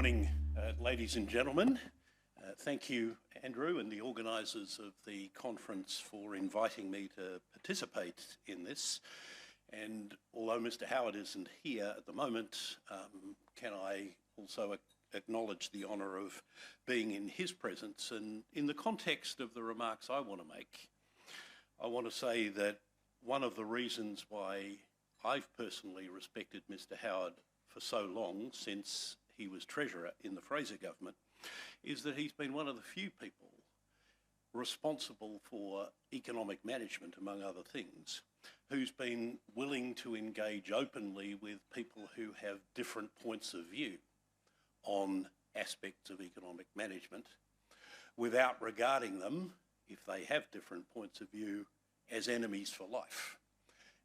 morning, ladies and gentlemen. Thank you, Andrew, and the organisers of the conference for inviting me to participate in this. And although Mr. Howard isn't here at the moment, can I also acknowledge the honour of being in his presence? And in the context of the remarks I want to make, I want to say that one of the reasons why I've personally respected Mr. Howard for so long, since he was Treasurer in the Fraser government, is that he's been one of the few people responsible for economic management, among other things, who's been willing to engage openly with people who have different points of view on aspects of economic management, without regarding them, if they have different points of view, as enemies for life.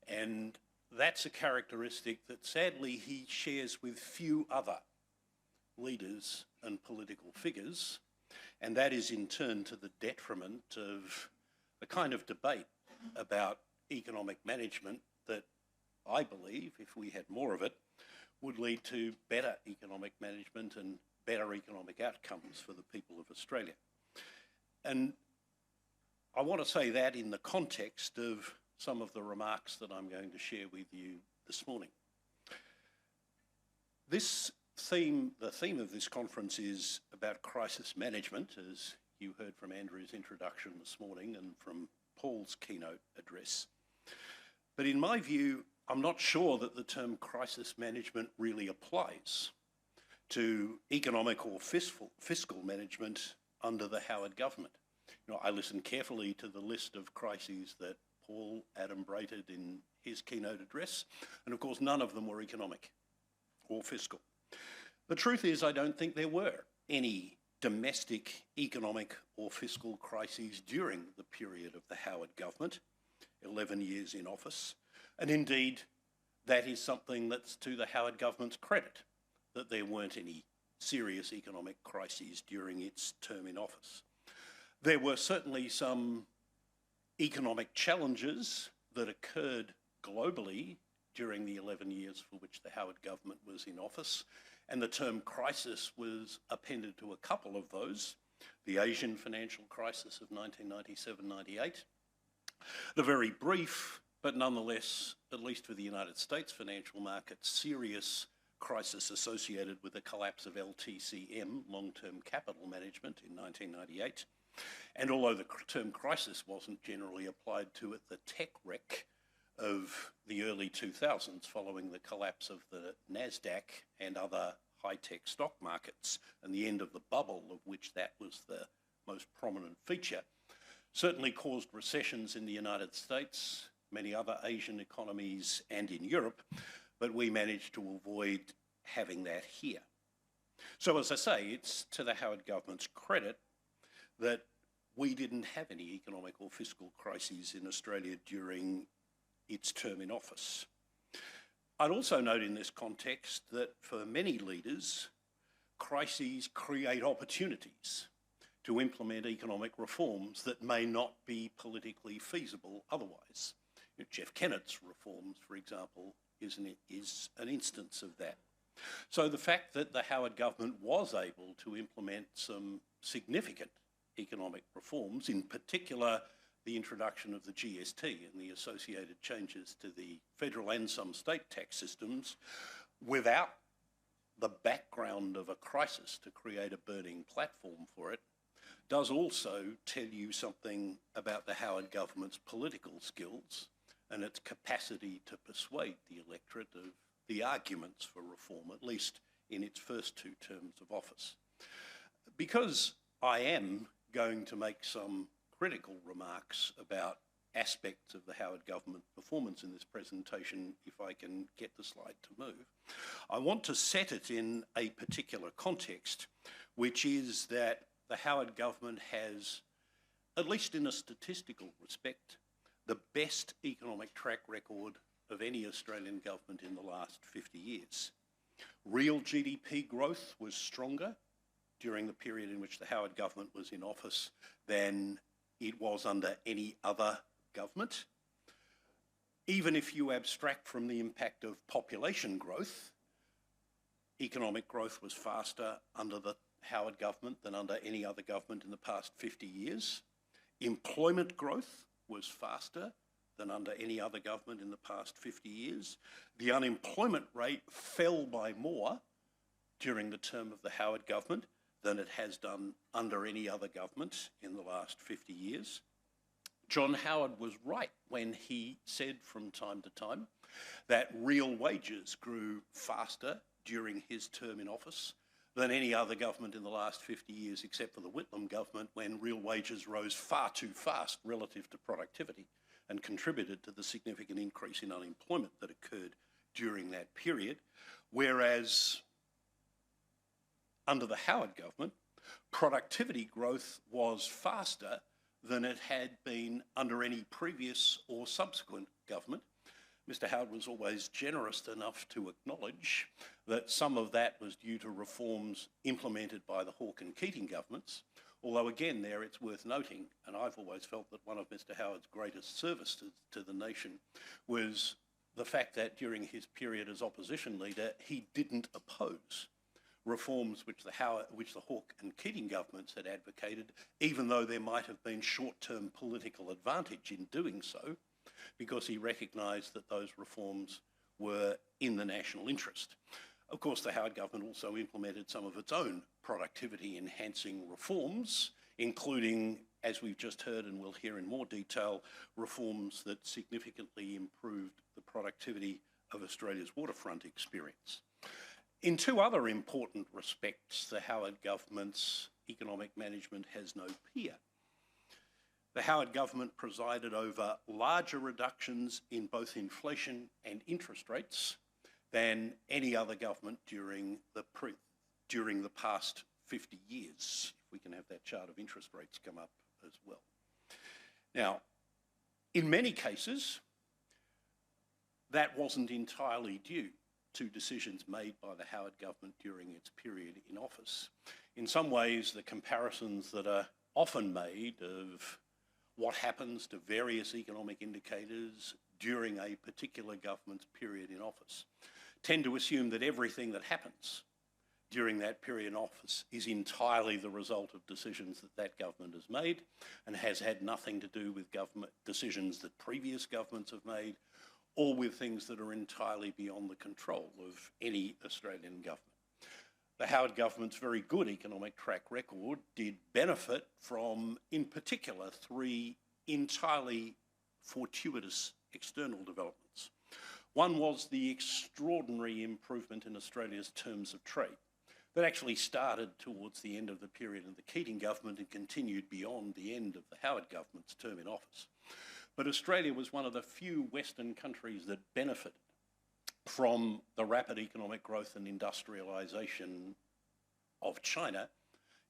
And that's a characteristic that sadly he shares with few other leaders and political figures, and that is in turn to the detriment of the kind of debate about economic management that I believe, if we had more of it, would lead to better economic management and better economic outcomes for the people of Australia. And I want to say that in the context of some of the remarks that I'm going to share with you this morning. The theme of this conference is about crisis management, as you heard from Andrew's introduction this morning and from Paul's keynote address. But in my view, I'm not sure that the term crisis management really applies to economic or fiscal management under the Howard government. You know, I listened carefully to the list of crises that Paul adumbrated in his keynote address, and of course none of them were economic or fiscal. The truth is, I don't think there were any domestic economic or fiscal crises during the period of the Howard government, 11 years in office, and indeed that is something that's to the Howard government's credit, that there weren't any serious economic crises during its term in office. There were certainly some economic challenges that occurred globally during the 11 years for which the Howard government was in office, and the term crisis was appended to a couple of those: the Asian financial crisis of 1997-98, the very brief, but nonetheless, at least for the United States financial markets, serious crisis associated with the collapse of LTCM, long-term capital management, in 1998. And although the term crisis wasn't generally applied to it, the tech wreck of the early 2000s following the collapse of the NASDAQ and other high-tech stock markets and the end of the bubble, of which that was the most prominent feature, certainly caused recessions in the United States, many other Asian economies, and in Europe, but we managed to avoid having that here. So as I say, it's to the Howard government's credit that we didn't have any economic or fiscal crises in Australia during its term in office. I'd also note in this context that for many leaders, crises create opportunities to implement economic reforms that may not be politically feasible otherwise. You know, Jeff Kennett's reforms, for example, is an instance of that. So the fact that the Howard government was able to implement some significant economic reforms, in particular the introduction of the GST and the associated changes to the federal and some state tax systems, without the background of a crisis to create a burning platform for it, does also tell you something about the Howard government's political skills and its capacity to persuade the electorate of the arguments for reform, at least in its first two terms of office. Because I am going to make some critical remarks about aspects of the Howard government performance in this presentation, if I can get the slide to move, I want to set it in a particular context, which is that the Howard government has, at least in a statistical respect, the best economic track record of any Australian government in the last 50 years. Real GDP growth was stronger during the period in which the Howard government was in office than it was under any other government. Even if you abstract from the impact of population growth, economic growth was faster under the Howard government than under any other government in the past 50 years. Employment growth was faster than under any other government in the past 50 years. The unemployment rate fell by more during the term of the Howard government than it has done under any other government in the last 50 years. John Howard was right when he said from time to time that real wages grew faster during his term in office than any other government in the last 50 years, except for the Whitlam government, when real wages rose far too fast relative to productivity and contributed to the significant increase in unemployment that occurred during that period. Whereas under the Howard government, productivity growth was faster than it had been under any previous or subsequent government. Mr. Howard was always generous enough to acknowledge that some of that was due to reforms implemented by the Hawke and Keating governments, although again there it's worth noting, and I've always felt that one of Mr. Howard's greatest services to the nation was the fact that during his period as opposition leader, he didn't oppose reforms which the Hawke and Keating governments had advocated, even though there might have been short-term political advantage in doing so, because he recognised that those reforms were in the national interest. Of course, the Howard government also implemented some of its own productivity-enhancing reforms, including, as we've just heard and we'll hear in more detail, reforms that significantly improved the productivity of Australia's waterfront experience. In two other important respects, the Howard government's economic management has no peer. The Howard government presided over larger reductions in both inflation and interest rates than any other government during the past 50 years. If we can have that chart of interest rates come up as well. Now, in many cases, that wasn't entirely due to decisions made by the Howard government during its period in office. In some ways, the comparisons that are often made of what happens to various economic indicators during a particular government's period in office tend to assume that everything that happens during that period in office is entirely the result of decisions that that government has made and has had nothing to do with government decisions that previous governments have made, or with things that are entirely beyond the control of any Australian government. The Howard government's very good economic track record did benefit from, in particular, three entirely fortuitous external developments. One was the extraordinary improvement in Australia's terms of trade that actually started towards the end of the period of the Keating government and continued beyond the end of the Howard government's term in office. But Australia was one of the few Western countries that benefited from the rapid economic growth and industrialisation of China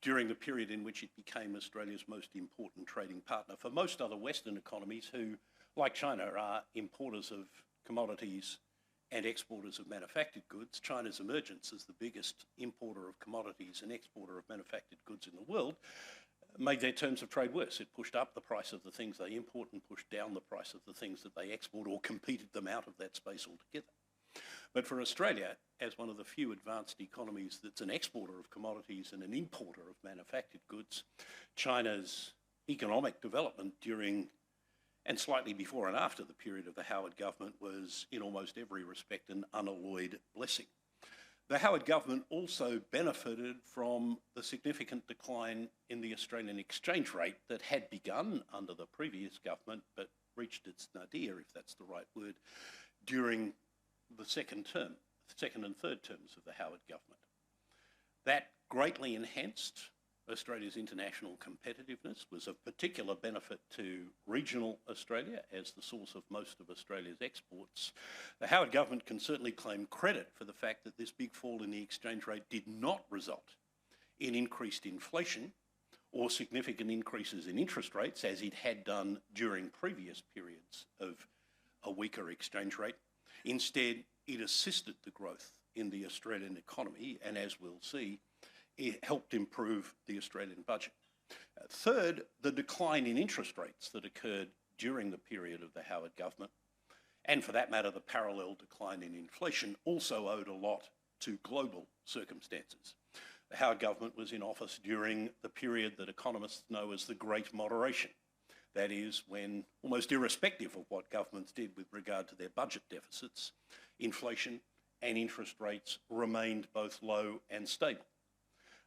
during the period in which it became Australia's most important trading partner. For most other Western economies who, like China, are importers of commodities and exporters of manufactured goods, China's emergence as the biggest importer of commodities and exporter of manufactured goods in the world made their terms of trade worse. It pushed up the price of the things they import and pushed down the price of the things that they export, or competed them out of that space altogether. But for Australia, as one of the few advanced economies that's an exporter of commodities and an importer of manufactured goods, China's economic development during and slightly before and after the period of the Howard government was, in almost every respect, an unalloyed blessing. The Howard government also benefited from the significant decline in the Australian exchange rate that had begun under the previous government, but reached its nadir, if that's the right word, during the second and third terms of the Howard government. That greatly enhanced Australia's international competitiveness, was of particular benefit to regional Australia as the source of most of Australia's exports. The Howard government can certainly claim credit for the fact that this big fall in the exchange rate did not result in increased inflation or significant increases in interest rates, as it had done during previous periods of a weaker exchange rate. Instead, it assisted the growth in the Australian economy, and as we'll see, it helped improve the Australian budget. Third, the decline in interest rates that occurred during the period of the Howard government, and for that matter, the parallel decline in inflation, also owed a lot to global circumstances. The Howard government was in office during the period that economists know as the Great Moderation. That is, when, almost irrespective of what governments did with regard to their budget deficits, inflation and interest rates remained both low and stable.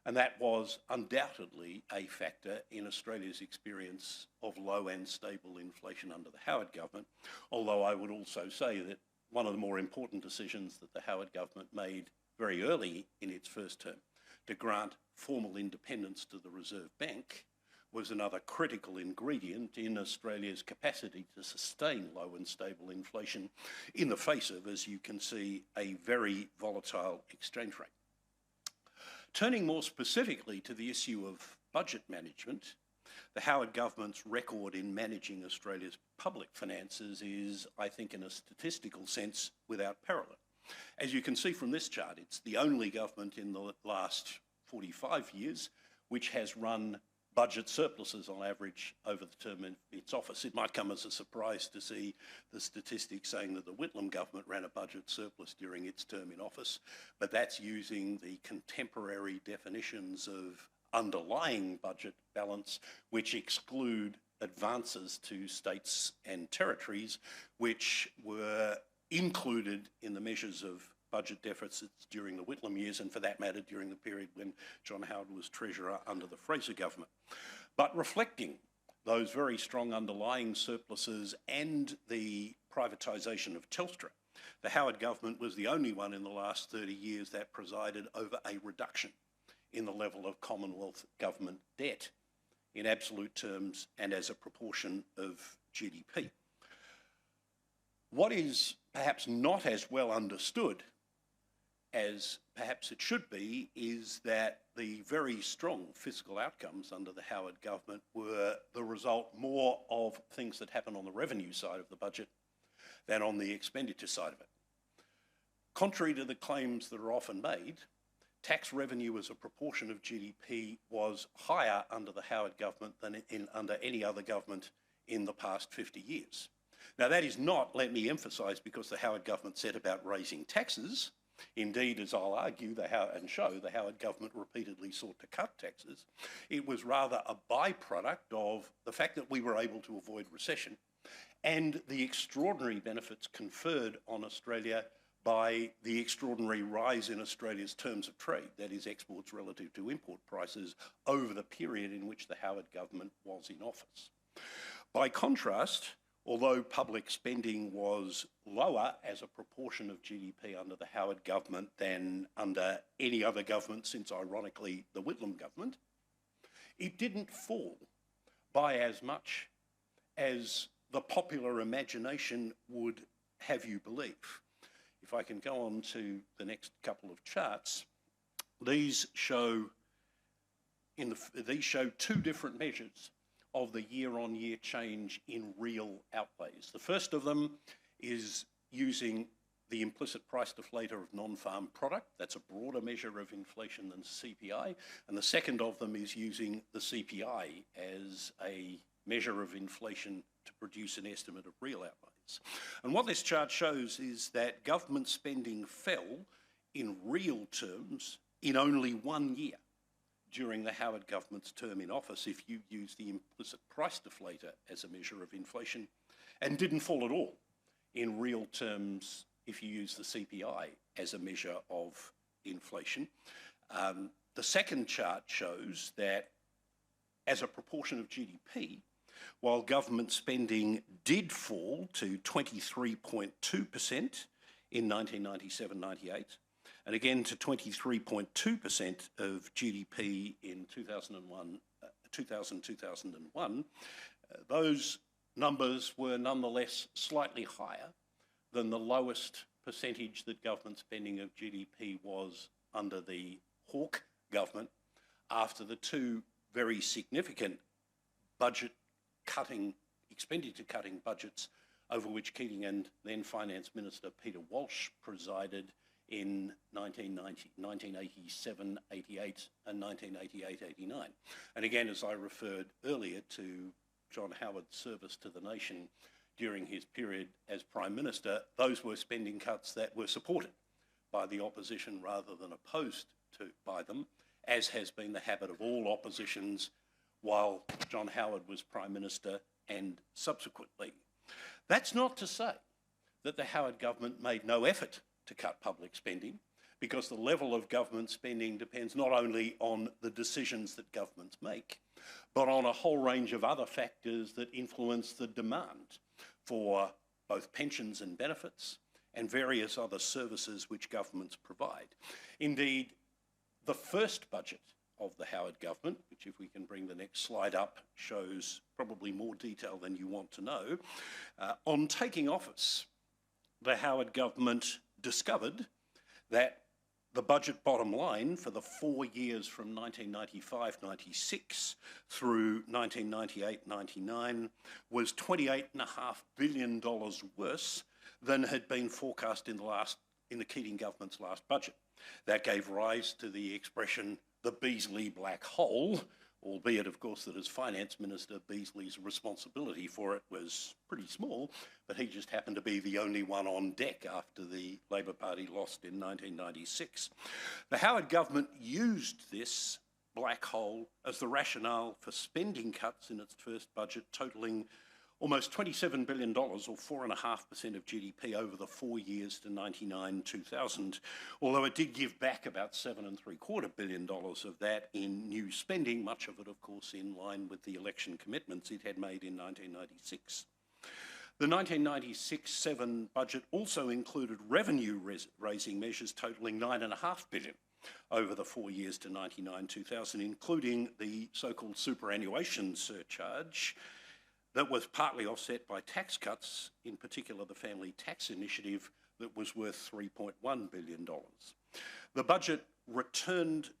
And that was undoubtedly a factor in Australia's experience of low and stable inflation under the Howard government, although I would also say that one of the more important decisions that the Howard government made very early in its first term to grant formal independence to the Reserve Bank was another critical ingredient in Australia's capacity to sustain low and stable inflation in the face of, as you can see, a very volatile exchange rate. Turning more specifically to the issue of budget management, the Howard government's record in managing Australia's public finances is, I think, in a statistical sense, without parallel. As you can see from this chart, it's the only government in the last 45 years which has run budget surpluses on average over the term of its office. It might come as a surprise to see the statistics saying that the Whitlam government ran a budget surplus during its term in office, but that's using the contemporary definitions of underlying budget balance, which exclude advances to states and territories, which were included in the measures of budget deficits during the Whitlam years, and for that matter, during the period when John Howard was Treasurer under the Fraser government. But reflecting those very strong underlying surpluses and the privatisation of Telstra, the Howard government was the only one in the last 30 years that presided over a reduction in the level of Commonwealth government debt in absolute terms and as a proportion of GDP. What is perhaps not as well understood as perhaps it should be is that the very strong fiscal outcomes under the Howard government were the result more of things that happen on the revenue side of the budget than on the expenditure side of it. Contrary to the claims that are often made, tax revenue as a proportion of GDP was higher under the Howard government than under any other government in the past 50 years. Now that is not, let me emphasise, because the Howard government set about raising taxes. Indeed, as I'll argue and show, the Howard government repeatedly sought to cut taxes. It was rather a byproduct of the fact that we were able to avoid recession and the extraordinary benefits conferred on Australia by the extraordinary rise in Australia's terms of trade, that is exports relative to import prices, over the period in which the Howard government was in office. By contrast, although public spending was lower as a proportion of GDP under the Howard government than under any other government since, ironically, the Whitlam government, it didn't fall by as much as the popular imagination would have you believe. If I can go on to the next couple of charts, these show two different measures of the year-on-year change in real outlays. The first of them is using the implicit price deflator of non-farm product. That's a broader measure of inflation than CPI. And the second of them is using the CPI as a measure of inflation to produce an estimate of real outlays. And what this chart shows is that government spending fell in real terms in only 1 year during the Howard government's term in office if you use the implicit price deflator as a measure of inflation, and didn't fall at all in real terms if you use the CPI as a measure of inflation. The second chart shows that as a proportion of GDP, while government spending did fall to 23.2% in 1997-98, and again to 23.2% of GDP in 2000-2001, those numbers were nonetheless slightly higher than the lowest percentage that government spending of GDP was under the Hawke government after the two very significant expenditure cutting budgets over which Keating and then Finance Minister Peter Walsh presided in 1987-88 and 1988-89. And again, as I referred earlier to John Howard's service to the nation during his period as Prime Minister, those were spending cuts that were supported by the opposition rather than opposed by them, as has been the habit of all oppositions while John Howard was Prime Minister and subsequently. That's not to say that the Howard government made no effort to cut public spending, because the level of government spending depends not only on the decisions that governments make, but on a whole range of other factors that influence the demand for both pensions and benefits and various other services which governments provide. Indeed, the first budget of the Howard government, which, if we can bring the next slide up, shows probably more detail than you want to know. On taking office, the Howard government discovered that the budget bottom line for the 4 years from 1995-96 through 1998-99 was $28.5 billion worse than had been forecast in the Keating government's last budget. That gave rise to the expression, the Beazley black hole, albeit, of course, that as Finance Minister, Beazley's responsibility for it was pretty small, but he just happened to be the only one on deck after the Labor Party lost in 1996. The Howard government used this black hole as the rationale for spending cuts in its first budget, totalling almost $27 billion, or 4.5% of GDP over the 4 years to 99-2000, although it did give back about $7.75 billion of that in new spending, much of it, of course, in line with the election commitments it had made in 1996. The 1996-7 budget also included revenue-raising measures totalling $9.5 billion over the 4 years to 99-2000, including the so-called superannuation surcharge, that was partly offset by tax cuts, in particular the family tax initiative that was worth $3.1 billion. The budget returned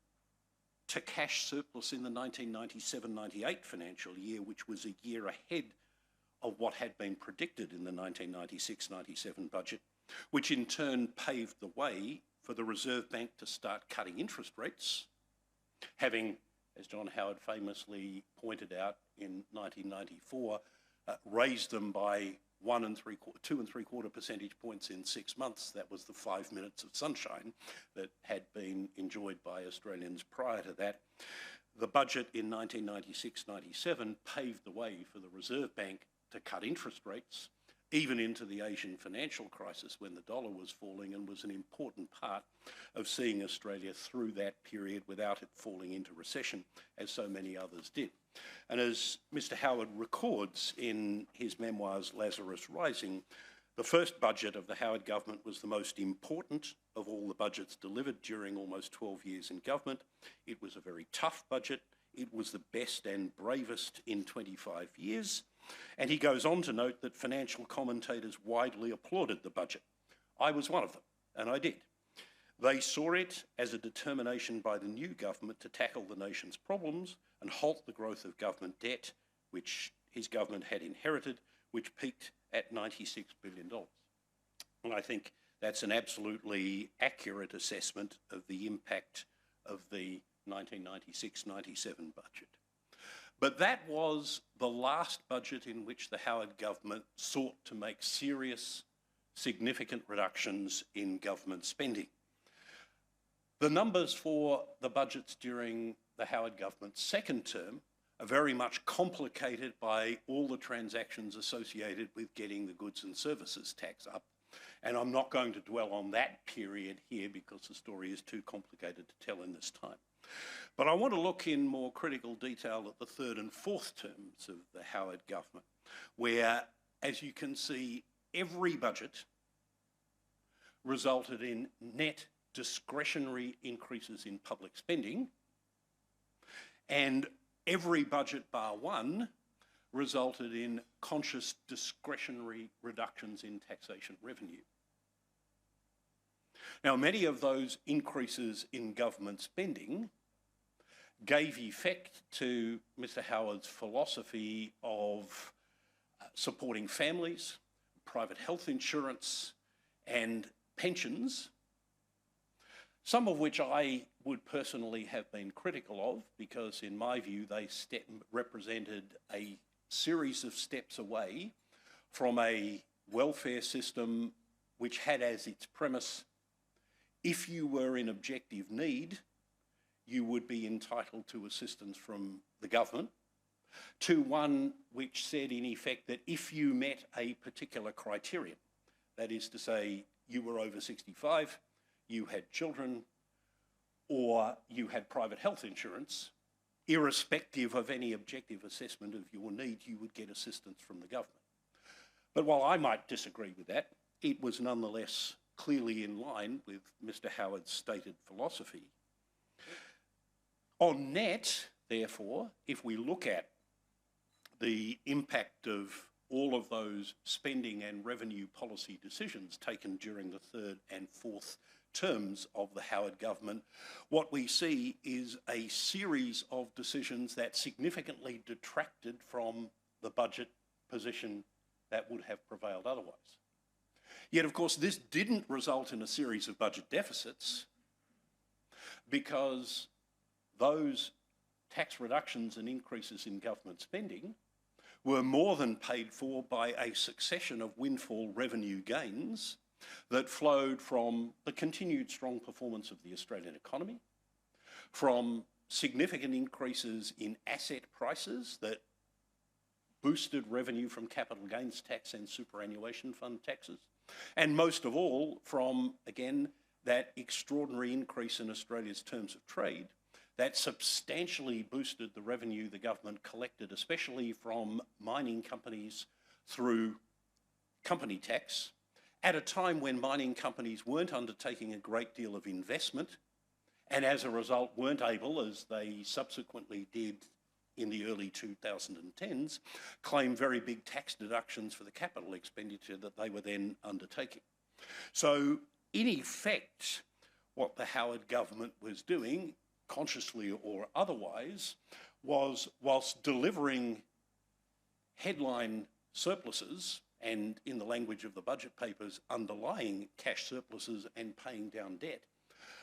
to cash surplus in the 1997-98 financial year, which was a year ahead of what had been predicted in the 1996-97 budget, which in turn paved the way for the Reserve Bank to start cutting interest rates, having, as John Howard famously pointed out in 1994, raised them by 2.75 percentage points in 6 months. That was the 5 minutes of sunshine that had been enjoyed by Australians prior to that. The budget in 1996-97 paved the way for the Reserve Bank to cut interest rates, even into the Asian financial crisis when the dollar was falling, and was an important part of seeing Australia through that period without it falling into recession, as so many others did. And as Mr. Howard records in his memoirs, Lazarus Rising, the first budget of the Howard government was the most important of all the budgets delivered during almost 12 years in government. It was a very tough budget. It was the best and bravest in 25 years. And he goes on to note that financial commentators widely applauded the budget. I was one of them, and I did. They saw it as a determination by the new government to tackle the nation's problems and halt the growth of government debt, which his government had inherited, which peaked at $96 billion. And I think that's an absolutely accurate assessment of the impact of the 1996-97 budget. But that was the last budget in which the Howard government sought to make serious, significant reductions in government spending. The numbers for the budgets during the Howard government's second term are very much complicated by all the transactions associated with getting the goods and services tax up. And I'm not going to dwell on that period here because the story is too complicated to tell in this time. But I want to look in more critical detail at the third and fourth terms of the Howard government, where, as you can see, every budget resulted in net discretionary increases in public spending, and every budget bar one resulted in conscious discretionary reductions in taxation revenue. Now, many of those increases in government spending gave effect to Mr. Howard's philosophy of supporting families, private health insurance, and pensions, some of which I would personally have been critical of because, in my view, they represented a series of steps away from a welfare system which had as its premise if you were in objective need, you would be entitled to assistance from the government, to one which said in effect that if you met a particular criterion, that is to say you were over 65, you had children, or you had private health insurance, irrespective of any objective assessment of your need, you would get assistance from the government. But while I might disagree with that, it was nonetheless clearly in line with Mr. Howard's stated philosophy. On net, therefore, if we look at the impact of all of those spending and revenue policy decisions taken during the third and fourth terms of the Howard government, what we see is a series of decisions that significantly detracted from the budget position that would have prevailed otherwise. Yet, of course, this didn't result in a series of budget deficits, because those tax reductions and increases in government spending were more than paid for by a succession of windfall revenue gains that flowed from the continued strong performance of the Australian economy, from significant increases in asset prices that boosted revenue from capital gains tax and superannuation fund taxes, and most of all from, again, that extraordinary increase in Australia's terms of trade that substantially boosted the revenue the government collected, especially from mining companies through company tax, at a time when mining companies weren't undertaking a great deal of investment, and as a result weren't able, as they subsequently did in the early 2010s, claim very big tax deductions for the capital expenditure that they were then undertaking. So, in effect, what the Howard government was doing, consciously or otherwise, was, whilst delivering headline surpluses, and in the language of the budget papers, underlying cash surpluses and paying down debt,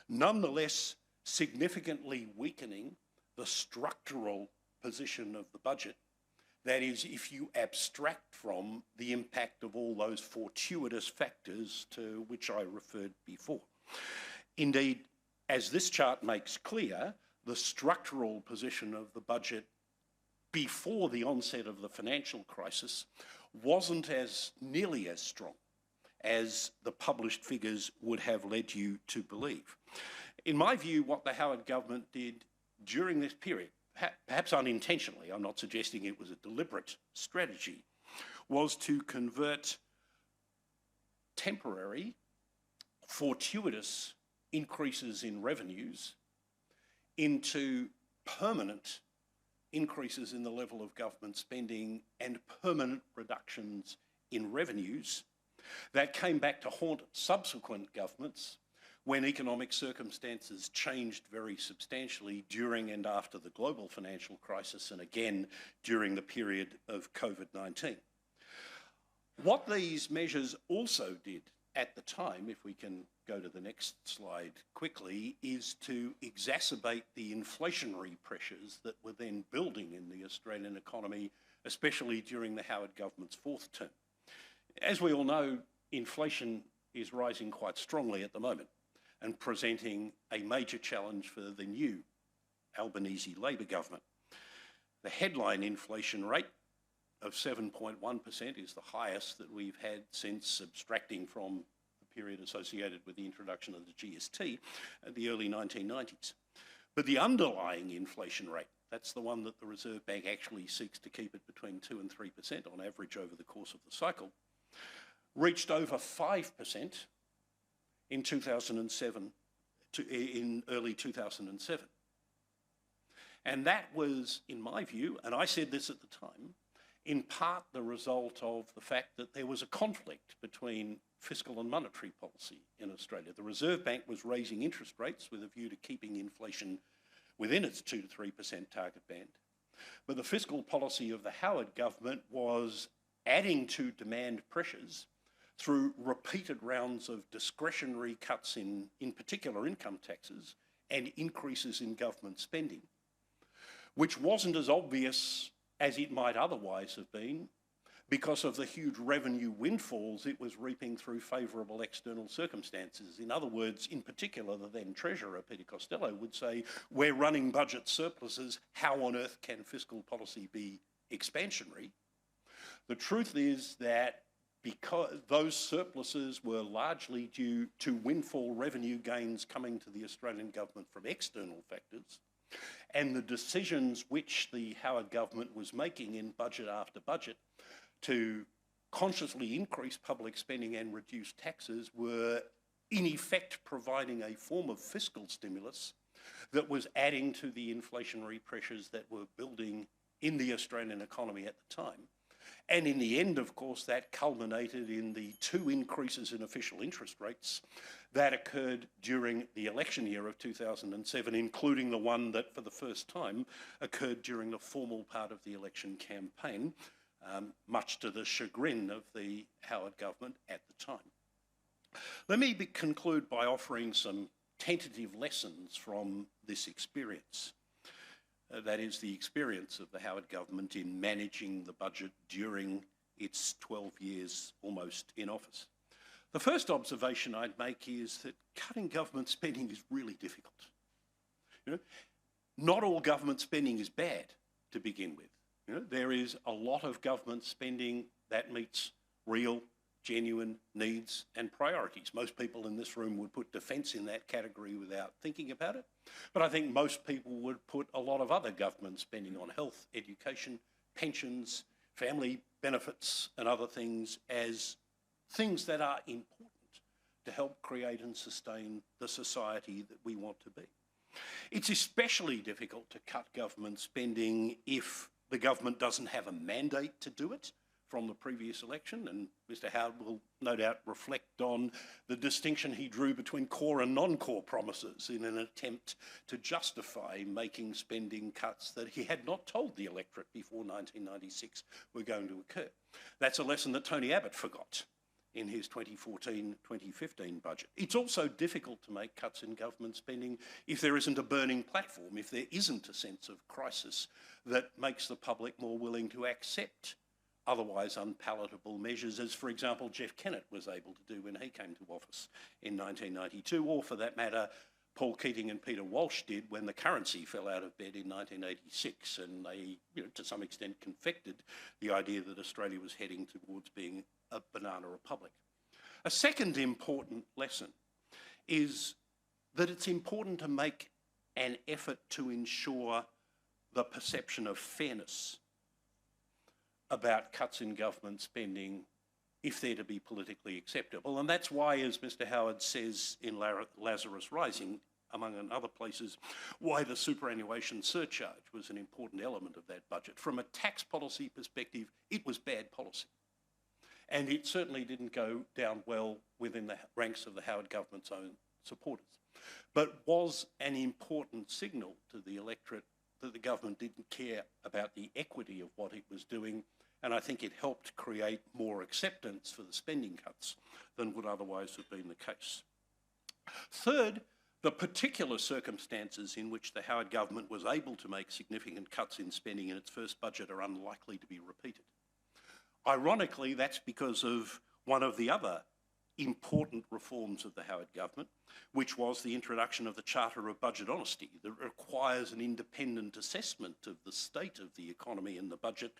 nonetheless significantly weakening the structural position of the budget. That is, if you abstract from the impact of all those fortuitous factors to which I referred before. Indeed, as this chart makes clear, the structural position of the budget before the onset of the financial crisis wasn't nearly as strong as the published figures would have led you to believe. In my view, what the Howard government did during this period, perhaps unintentionally, I'm not suggesting it was a deliberate strategy, was to convert temporary, fortuitous increases in revenues into permanent increases in the level of government spending and permanent reductions in revenues that came back to haunt subsequent governments when economic circumstances changed very substantially during and after the global financial crisis, and again during the period of COVID-19. What these measures also did at the time, if we can go to the next slide quickly, is to exacerbate the inflationary pressures that were then building in the Australian economy, especially during the Howard government's fourth term. As we all know, inflation is rising quite strongly at the moment and presenting a major challenge for the new Albanese Labor government. The headline inflation rate of 7.1% is the highest that we've had since subtracting from the period associated with the introduction of the GST at the early 1990s. But the underlying inflation rate, that's the one that the Reserve Bank actually seeks to keep it between 2 and 3% on average over the course of the cycle, reached over 5% in 2007, in early 2007. And that was, in my view, and I said this at the time, in part the result of the fact that there was a conflict between fiscal and monetary policy in Australia. The Reserve Bank was raising interest rates with a view to keeping inflation within its 2 to 3% target band. But the fiscal policy of the Howard government was adding to demand pressures through repeated rounds of discretionary cuts in particular income taxes and increases in government spending, which wasn't as obvious as it might otherwise have been, because of the huge revenue windfalls it was reaping through favourable external circumstances. In other words, in particular, the then Treasurer, Peter Costello, would say, we're running budget surpluses, how on earth can fiscal policy be expansionary? The truth is that because those surpluses were largely due to windfall revenue gains coming to the Australian government from external factors, and the decisions which the Howard government was making in budget after budget to consciously increase public spending and reduce taxes were in effect providing a form of fiscal stimulus that was adding to the inflationary pressures that were building in the Australian economy at the time. And in the end, of course, that culminated in the 2 increases in official interest rates that occurred during the election year of 2007, including the one that for the first time occurred during the formal part of the election campaign, much to the chagrin of the Howard government at the time. Let me conclude by offering some tentative lessons from this experience. That is the experience of the Howard government in managing the budget during its 12 years almost in office. The first observation I'd make is that cutting government spending is really difficult. You know, not all government spending is bad to begin with. You know, there is a lot of government spending that meets real, genuine needs and priorities. Most people in this room would put defence in that category without thinking about it. But I think most people would put a lot of other government spending on health, education, pensions, family benefits and other things as things that are important to help create and sustain the society that we want to be. It's especially difficult to cut government spending if the government doesn't have a mandate to do it from the previous election, and Mr Howard will no doubt reflect on the distinction he drew between core and non-core promises in an attempt to justify making spending cuts that he had not told the electorate before 1996 were going to occur. That's a lesson that Tony Abbott forgot in his 2014-2015 budget. It's also difficult to make cuts in government spending if there isn't a burning platform, if there isn't a sense of crisis that makes the public more willing to accept otherwise unpalatable measures, as, for example, Jeff Kennett was able to do when he came to office in 1992, or for that matter, Paul Keating and Peter Walsh did when the currency fell out of bed in 1986, and they, to some extent, confected the idea that Australia was heading towards being a banana republic. A second important lesson is that it's important to make an effort to ensure the perception of fairness about cuts in government spending if they're to be politically acceptable. And that's why, as Mr Howard says in Lazarus Rising, among other places, why the superannuation surcharge was an important element of that budget. From a tax policy perspective, it was bad policy. And it certainly didn't go down well within the ranks of the Howard government's own supporters, but was an important signal to the electorate that the government didn't care about the equity of what it was doing, and I think it helped create more acceptance for the spending cuts than would otherwise have been the case. Third, the particular circumstances in which the Howard government was able to make significant cuts in spending in its first budget are unlikely to be repeated. Ironically, that's because of one of the other important reforms of the Howard government, which was the introduction of the Charter of Budget Honesty that requires an independent assessment of the state of the economy and the budget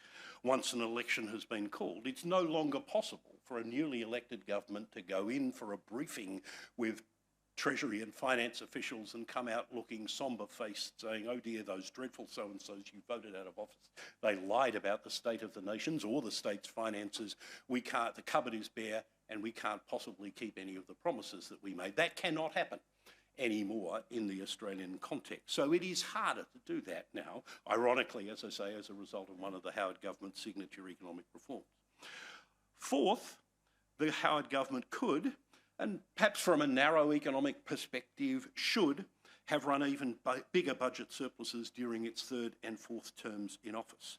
once an election has been called. It's no longer possible for a newly elected government to go in for a briefing with Treasury and finance officials and come out looking sombre-faced, saying, oh dear, those dreadful so-and-sos you voted out of office, they lied about the state of the nations or the state's finances. We can't, the cupboard is bare, and we can't possibly keep any of the promises that we made. That cannot happen anymore in the Australian context. So it is harder to do that now, ironically, as I say, as a result of one of the Howard government's signature economic reforms. Fourth, the Howard government could, and perhaps from a narrow economic perspective, should have run even bigger budget surpluses during its third and fourth terms in office.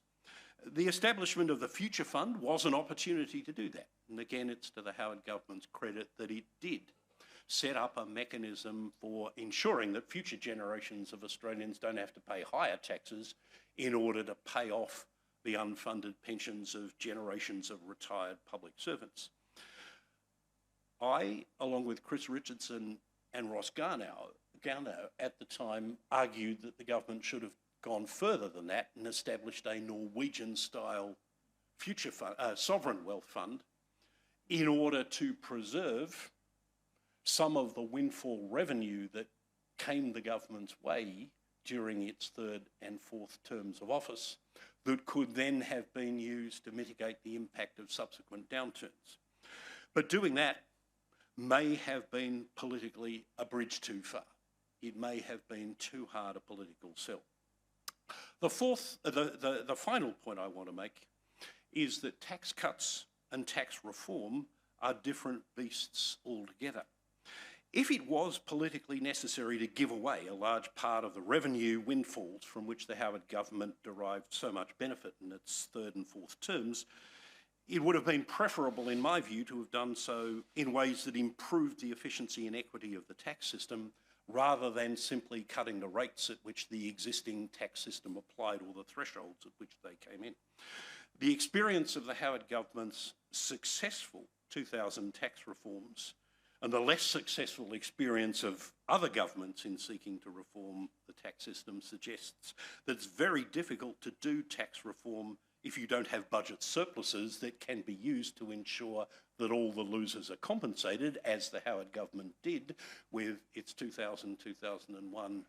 The establishment of the Future Fund was an opportunity to do that. And again, it's to the Howard government's credit that it did set up a mechanism for ensuring that future generations of Australians don't have to pay higher taxes in order to pay off the unfunded pensions of generations of retired public servants. I, along with Chris Richardson and Ross Garnow at the time, argued that the government should have gone further than that and established a Norwegian-style future fund, sovereign wealth fund, in order to preserve some of the windfall revenue that came the government's way during its third and fourth terms of office that could then have been used to mitigate the impact of subsequent downturns. But doing that may have been politically a bridge too far. It may have been too hard a political sell. The final point I want to make is that tax cuts and tax reform are different beasts altogether. If it was politically necessary to give away a large part of the revenue windfalls from which the Howard government derived so much benefit in its third and fourth terms, it would have been preferable, in my view, to have done so in ways that improved the efficiency and equity of the tax system, rather than simply cutting the rates at which the existing tax system applied or the thresholds at which they came in. The experience of the Howard government's successful 2000 tax reforms and the less successful experience of other governments in seeking to reform the tax system suggests that it's very difficult to do tax reform if you don't have budget surpluses that can be used to ensure that all the losers are compensated, as the Howard government did with its 2000-2001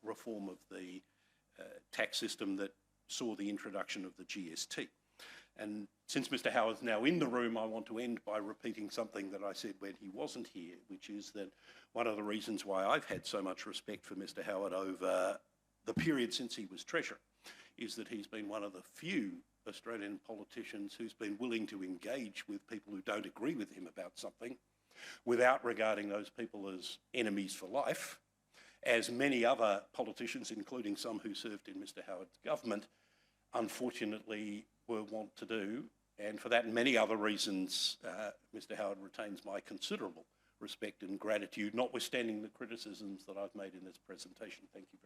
reform of the tax system that saw the introduction of the GST. And since Mr. Howard's now in the room, I want to end by repeating something that I said when he wasn't here, which is that one of the reasons why I've had so much respect for Mr. Howard over the period since he was Treasurer is that he's been one of the few Australian politicians who's been willing to engage with people who don't agree with him about something without regarding those people as enemies for life, as many other politicians, including some who served in Mr. Howard's government, unfortunately were wont to do. And for that and many other reasons, Mr. Howard retains my considerable respect and gratitude, notwithstanding the criticisms that I've made in this presentation. Thank you very much.